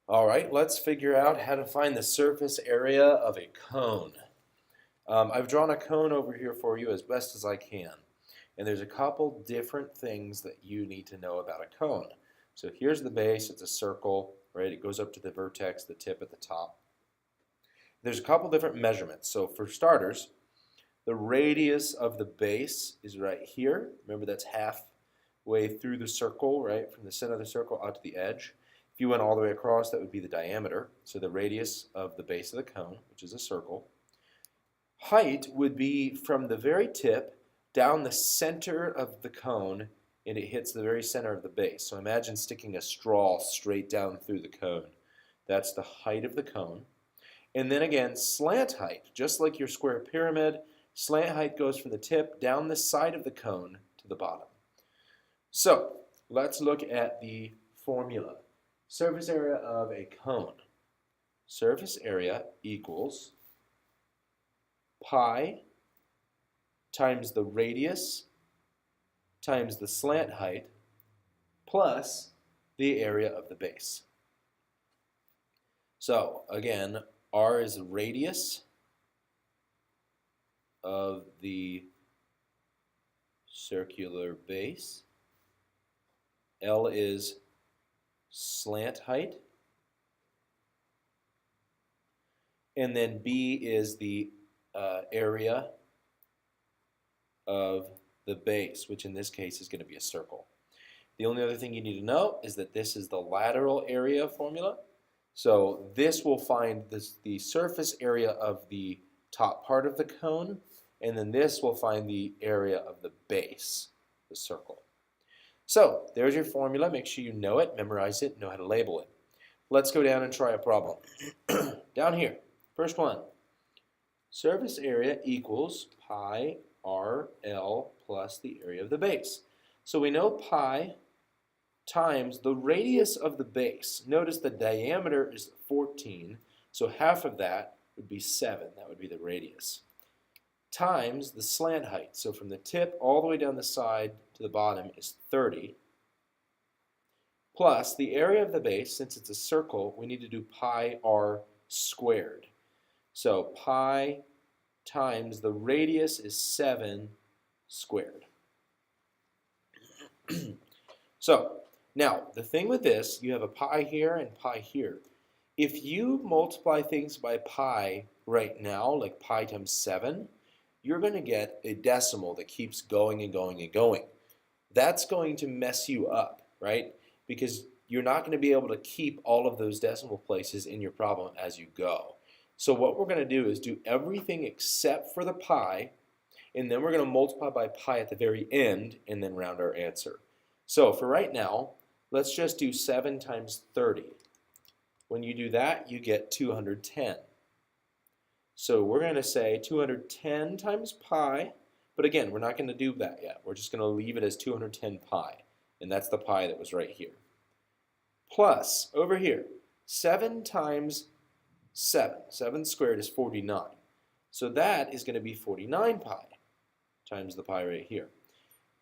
All right, let's figure out how to find the surface area of a cone. I've drawn a cone over here for you as best as I can. And there's a couple different things that you need to know about a cone. So here's the base, it's a circle, right? It goes up to the vertex, the tip at the top. There's a couple different measurements. So for starters, the radius of the base is right here. Remember that's halfway through the circle, right? From the center of the circle out to the edge. If you went all the way across, that would be the diameter. So the radius of the base of the cone, which is a circle. Height would be from the very tip down the center of the cone, and it hits the very center of the base. So imagine sticking a straw straight down through the cone. That's the height of the cone. And then again, slant height, just like your square pyramid, slant height goes from the tip down the side of the cone to the bottom. So let's look at the formula. Surface area of a cone. Surface area equals pi times the radius times the slant height plus the area of the base. So again, r is the radius of the circular base. L is slant height. And then B is the area of the base, which in this case is going to be a circle. The only other thing you need to know is that this is the lateral area formula. So this will find the surface area of the top part of the cone, and then this will find the area of the base, the circle. So there's your formula. Make sure you know it, memorize it, know how to label it. Let's go down and try a problem. Down here, first one. Surface area equals pi RL plus the area of the base. So we know pi times the radius of the base. Notice the diameter is 14, so half of that would be 7. That would be the radius. Times the slant height. So from the tip all the way down the side to the bottom is 30. Plus the area of the base, since it's a circle, we need to do pi r squared. So pi times the radius is 7 squared. So now the thing with this, you have a pi here and pi here. If you multiply things by pi right now, like pi times 7, you're going to get a decimal that keeps going and going and going. That's going to mess you up, right? Because you're not going to be able to keep all of those decimal places in your problem as you go. So what we're going to do is do everything except for the pi, and then we're going to multiply by pi at the very end and then round our answer. So for right now, let's just do 7 times 30. When you do that, you get 210. So we're going to say 210 times pi, but again, we're not going to do that yet. We're just going to leave it as 210 pi, and that's the pi that was right here. Plus, over here, 7 times 7. 7 squared is 49. So that is going to be 49 pi times the pi right here.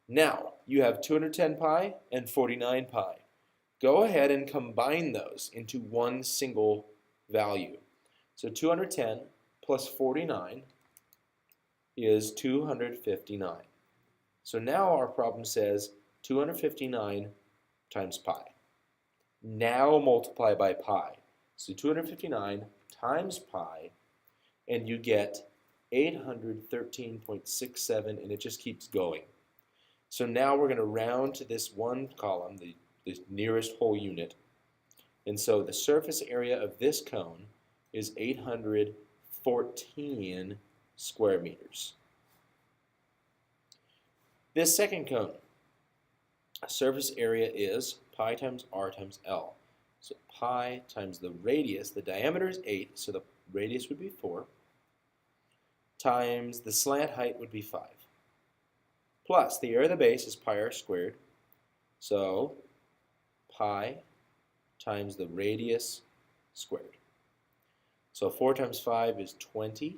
Now, you have 210 pi and 49 pi. Go ahead and combine those into one single value. So 210 plus 49 is 259. So now our problem says 259 times pi. Now multiply by pi. So 259 times pi, and you get 813.67, and it just keeps going. So now we're going to round to this one column, the nearest whole unit. And so the surface area of this cone is 814 square meters. This second cone, surface area is pi times r times L. So pi times the radius, the diameter is 8, so the radius would be 4, times the slant height would be 5. Plus the area of the base is pi r squared, so pi times the radius squared. So 4 times 5 is 20,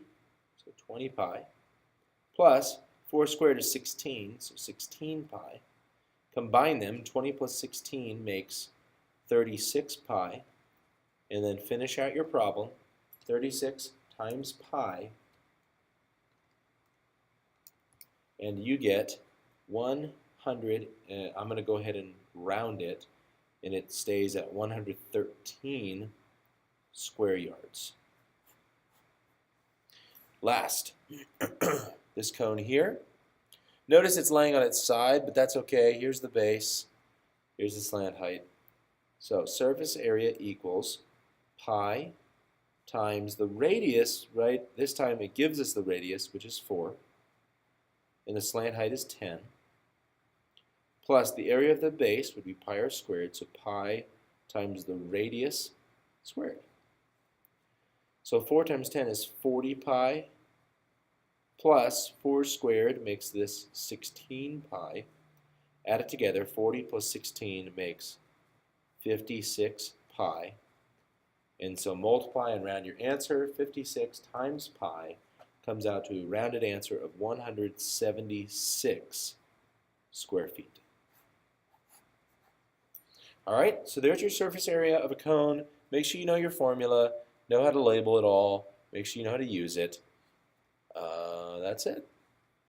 so 20 pi, plus 4 squared is 16, so 16 pi. Combine them, 20 plus 16 makes 36 pi, and then finish out your problem. 36 times pi, and you get 100, I'm going to go ahead and round it, and it stays at 113 square yards. Last, this cone here. Notice it's laying on its side, but that's okay. Here's the base. Here's the slant height. So surface area equals pi times the radius, right? This time it gives us the radius, which is 4, and the slant height is 10, plus the area of the base would be pi r squared, so pi times the radius squared. So 4 times 10 is 40 pi, plus 4 squared makes this 16 pi. Add it together, 40 plus 16 makes 56 pi. And so multiply and round your answer. 56 times pi comes out to a rounded answer of 176 square feet. All right, so there's your surface area of a cone. Make sure you know your formula, know how to label it all, make sure you know how to use it. That's it.